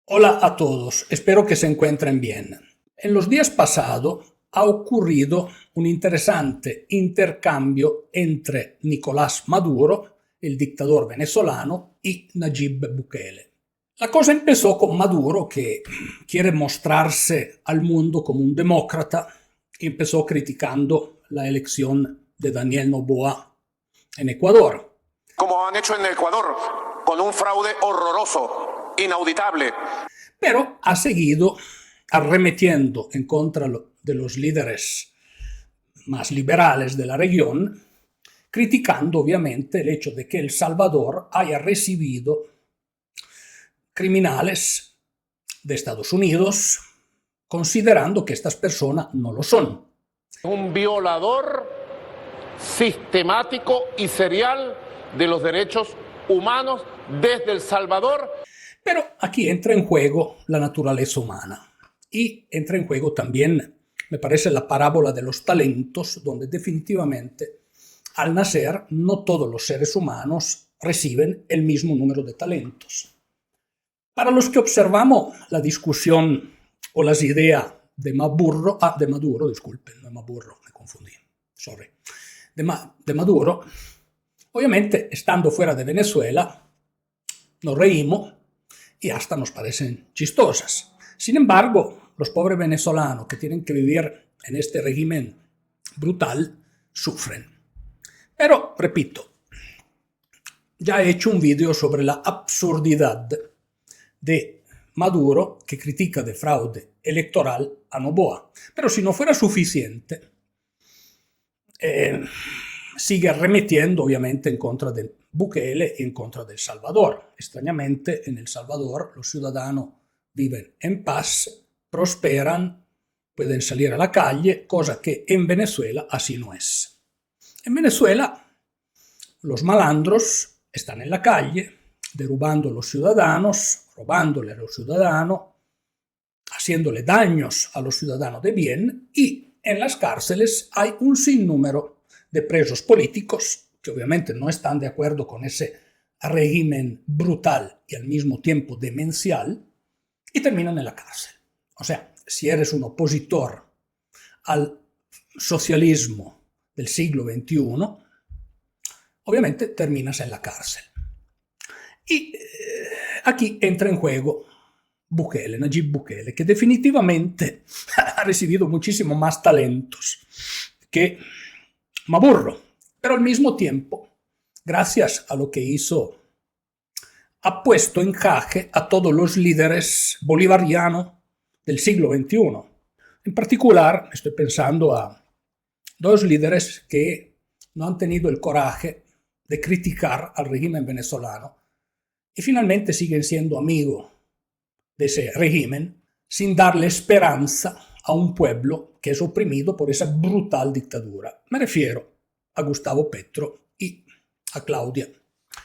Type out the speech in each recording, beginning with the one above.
Hola a todos, espero que se encuentren bien. En los días pasados ha ocurrido un interesante intercambio entre Nicolás Maduro, el dictador venezolano, y Nayib Bukele. La cosa empezó con Maduro, que quiere mostrarse al mundo como un demócrata, y empezó criticando la elección de Daniel Noboa en Ecuador. Como han hecho en Ecuador, con un fraude horroroso, inauditable. Pero ha seguido arremetiendo en contra de los líderes más liberales de la región, criticando obviamente el hecho de que El Salvador haya recibido criminales de Estados Unidos, considerando que estas personas no lo son. Un violador sistemático y serial de los derechos humanos desde El Salvador. Pero aquí entra en juego la naturaleza humana y entra en juego también, me parece, la parábola de los talentos, donde definitivamente al nacer no todos los seres humanos reciben el mismo número de talentos. Para los que observamos la discusión o las ideas de Maduro, disculpen, no es Maduro, me confundí, sorry, de Maduro, obviamente estando fuera de Venezuela, nos reímos y hasta nos parecen chistosas. Sin embargo, los pobres venezolanos que tienen que vivir en este régimen brutal sufren. Pero, repito, ya he hecho un vídeo sobre la absurdidad de Maduro, que critica de fraude electoral a Noboa. Pero si no fuera suficiente, sigue arremetiendo obviamente en contra de Bukele y en contra de El Salvador. Extrañamente, en El Salvador los ciudadanos viven en paz, prosperan, pueden salir a la calle, cosa que en Venezuela así no es. En Venezuela los malandros están en la calle, derrubando a los ciudadanos, robándole a los ciudadanos, haciéndole daños a los ciudadanos de bien, y en las cárceles hay un sinnúmero de presos políticos que obviamente no están de acuerdo con ese régimen brutal y al mismo tiempo demencial, y terminan en la cárcel. O sea, si eres un opositor al socialismo del siglo XXI, obviamente terminas en la cárcel. Y aquí entra en juego Bukele, Nayib Bukele, que definitivamente ha recibido muchísimo más talentos que Maduro, pero al mismo tiempo, gracias a lo que hizo, ha puesto en jaque a todos los líderes bolivarianos del siglo XXI. En particular, estoy pensando a dos líderes que no han tenido el coraje de criticar al régimen venezolano y finalmente siguen siendo amigos de ese régimen sin darle esperanza a un pueblo que es oprimido por esa brutal dictadura. Me refiero a Gustavo Petro y a Claudia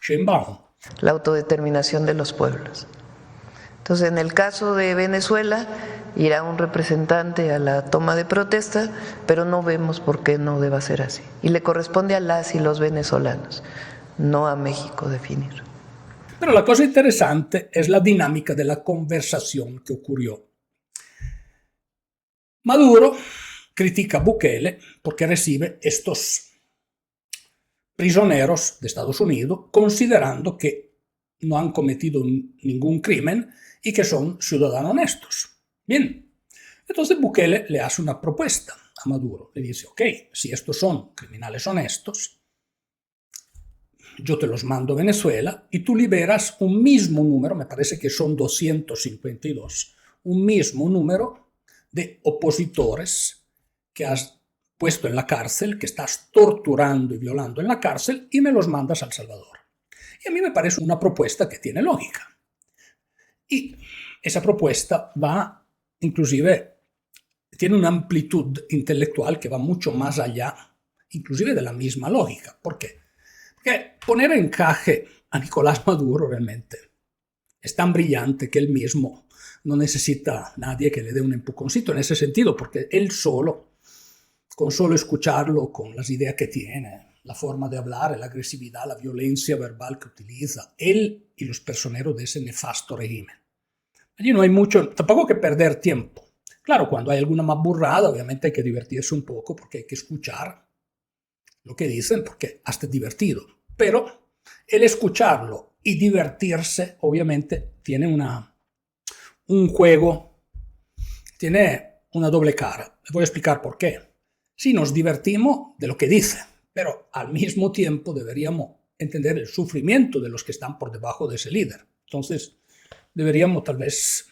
Sheinbaum. La autodeterminación de los pueblos. Entonces, en el caso de Venezuela, irá un representante a la toma de protesta, pero no vemos por qué no deba ser así. Y le corresponde a las y los venezolanos, no a México definir. Pero la cosa interesante es la dinámica de la conversación que ocurrió. Maduro critica a Bukele porque recibe estos prisioneros de Estados Unidos, considerando que no han cometido ningún crimen y que son ciudadanos honestos. Bien, entonces Bukele le hace una propuesta a Maduro. Le dice, ok, si estos son criminales honestos, yo te los mando a Venezuela y tú liberas un mismo número, me parece que son 252, un mismo número de opositores que has puesto en la cárcel, que estás torturando y violando en la cárcel, y me los mandas a El Salvador. Y a mí me parece una propuesta que tiene lógica. Y esa propuesta va, inclusive, tiene una amplitud intelectual que va mucho más allá, inclusive de la misma lógica. ¿Por qué? Porque poner en encaje a Nicolás Maduro realmente es tan brillante que él mismo no necesita a nadie que le dé un empujoncito en ese sentido, porque él solo, con solo escucharlo, con las ideas que tiene, la forma de hablar, la agresividad, la violencia verbal que utiliza, él y los personeros de ese nefasto régimen, Allí no hay mucho, tampoco que perder tiempo. Claro, cuando hay alguna más burrada, obviamente hay que divertirse un poco porque hay que escuchar lo que dicen porque hasta es divertido. Pero el escucharlo y divertirse, obviamente, tiene un juego, tiene una doble cara. Les voy a explicar por qué. Sí, nos divertimos de lo que dice, pero al mismo tiempo deberíamos entender el sufrimiento de los que están por debajo de ese líder. Entonces, deberíamos tal vez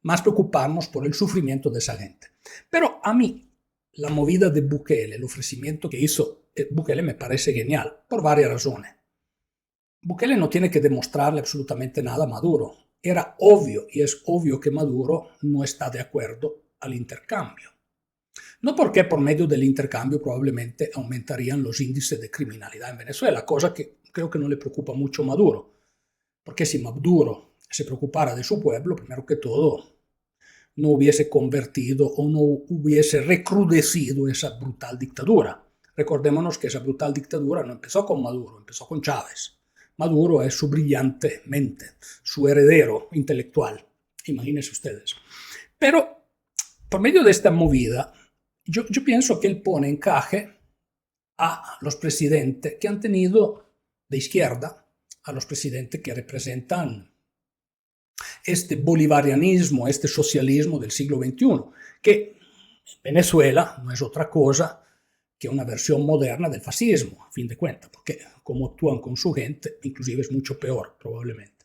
más preocuparnos por el sufrimiento de esa gente. Pero a mí, la movida de Bukele, el ofrecimiento que hizo Bukele me parece genial, por varias razones. Bukele no tiene que demostrarle absolutamente nada a Maduro. Era obvio, y es obvio que Maduro no está de acuerdo al intercambio. No porque por medio del intercambio probablemente aumentarían los índices de criminalidad en Venezuela, cosa que creo que no le preocupa mucho a Maduro. Porque si Maduro se preocupara de su pueblo, primero que todo, no hubiese convertido o no hubiese recrudecido esa brutal dictadura. Recordémonos que esa brutal dictadura no empezó con Maduro, empezó con Chávez. Maduro es su brillante mente, su heredero intelectual, imagínense ustedes. Pero por medio de esta movida, yo pienso que él pone encaje a los presidentes que han tenido de izquierda, a los presidentes que representan este bolivarianismo, este socialismo del siglo XXI, que en Venezuela no es otra cosa que una versión moderna del fascismo, a fin de cuentas, porque como actúan con su gente, inclusive es mucho peor, probablemente.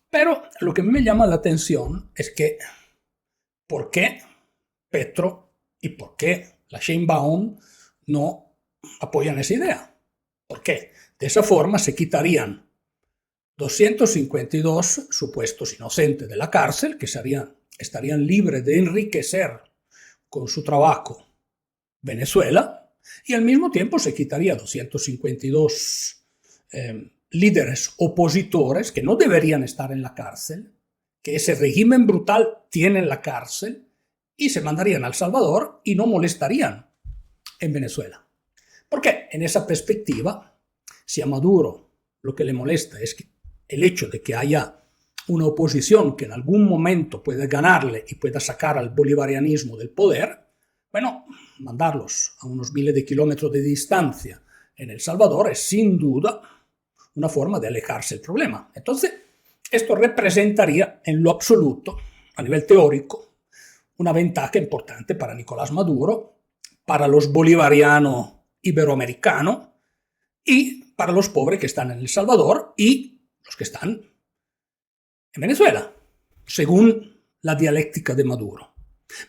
Pero lo que me llama la atención es que, ¿por qué Petro y por qué la Sheinbaum no apoyan esa idea? ¿Por qué? De esa forma se quitarían 252 supuestos inocentes de la cárcel que estarían libres de enriquecer con su trabajo Venezuela, y al mismo tiempo se quitaría 252 líderes opositores que no deberían estar en la cárcel, que ese régimen brutal tiene en la cárcel, y se mandarían a El Salvador y no molestarían en Venezuela. Porque en esa perspectiva, si a Maduro lo que le molesta es el hecho de que haya una oposición que en algún momento pueda ganarle y pueda sacar al bolivarianismo del poder, bueno, mandarlos a unos miles de kilómetros de distancia en El Salvador es sin duda una forma de alejarse del problema. Entonces, esto representaría en lo absoluto, a nivel teórico, una ventaja importante para Nicolás Maduro, para los bolivarianos iberoamericanos y para los pobres que están en El Salvador y los que están en Venezuela, según la dialéctica de Maduro.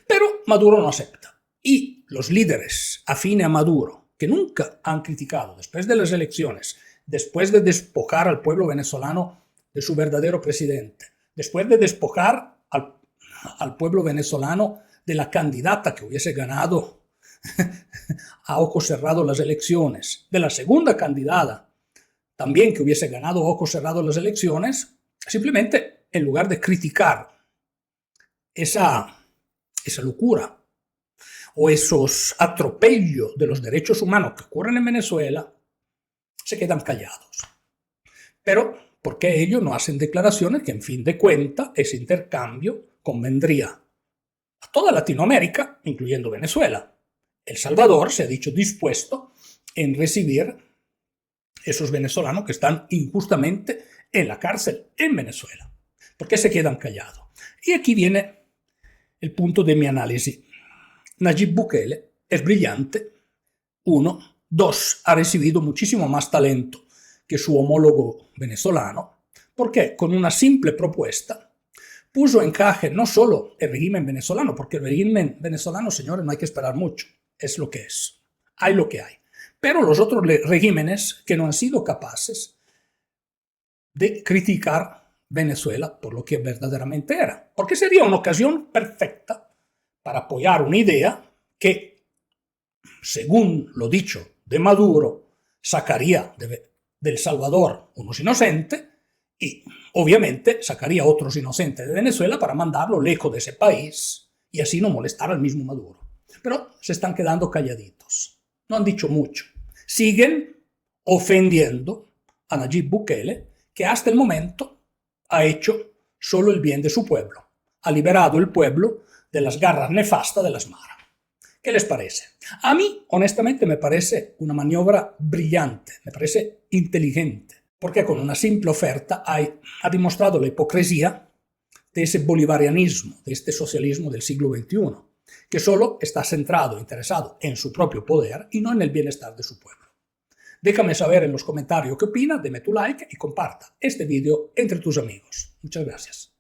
Pero Maduro no acepta. Y los líderes afines a Maduro, que nunca han criticado después de las elecciones, después de despojar al pueblo venezolano de su verdadero presidente, después de despojar al pueblo venezolano de la candidata que hubiese ganado a ojos cerrados las elecciones, de la segunda candidata también que hubiese ganado a ojos cerrados las elecciones, simplemente en lugar de criticar esa locura o esos atropellos de los derechos humanos que ocurren en Venezuela, se quedan callados. Pero, ¿por qué ellos no hacen declaraciones que, en fin de cuentas, ese intercambio convendría a toda Latinoamérica, incluyendo Venezuela? El Salvador se ha dicho dispuesto en recibir esos venezolanos que están injustamente en la cárcel en Venezuela. ¿Por qué se quedan callados? Y aquí viene el punto de mi análisis. Nayib Bukele es brillante, uno. Dos, ha recibido muchísimo más talento que su homólogo venezolano, porque con una simple propuesta puso en encaje no solo el régimen venezolano, porque el régimen venezolano, señores, no hay que esperar mucho, es lo que es, hay lo que hay. Pero los otros regímenes que no han sido capaces de criticar Venezuela por lo que verdaderamente era, porque sería una ocasión perfecta para apoyar una idea que, según lo dicho de Maduro, sacaría de El Salvador unos inocentes y obviamente sacaría otros inocentes de Venezuela para mandarlo lejos de ese país y así no molestar al mismo Maduro. Pero se están quedando calladitos, no han dicho mucho. Siguen ofendiendo a Nayib Bukele, que hasta el momento ha hecho solo el bien de su pueblo. Ha liberado el pueblo de las garras nefastas de las maras. ¿Qué les parece? A mí, honestamente, me parece una maniobra brillante, me parece inteligente, porque con una simple oferta ha demostrado la hipocresía de ese bolivarianismo, de este socialismo del siglo XXI, que solo está centrado, interesado en su propio poder y no en el bienestar de su pueblo. Déjame saber en los comentarios qué opinas, deme tu like y comparta este vídeo entre tus amigos. Muchas gracias.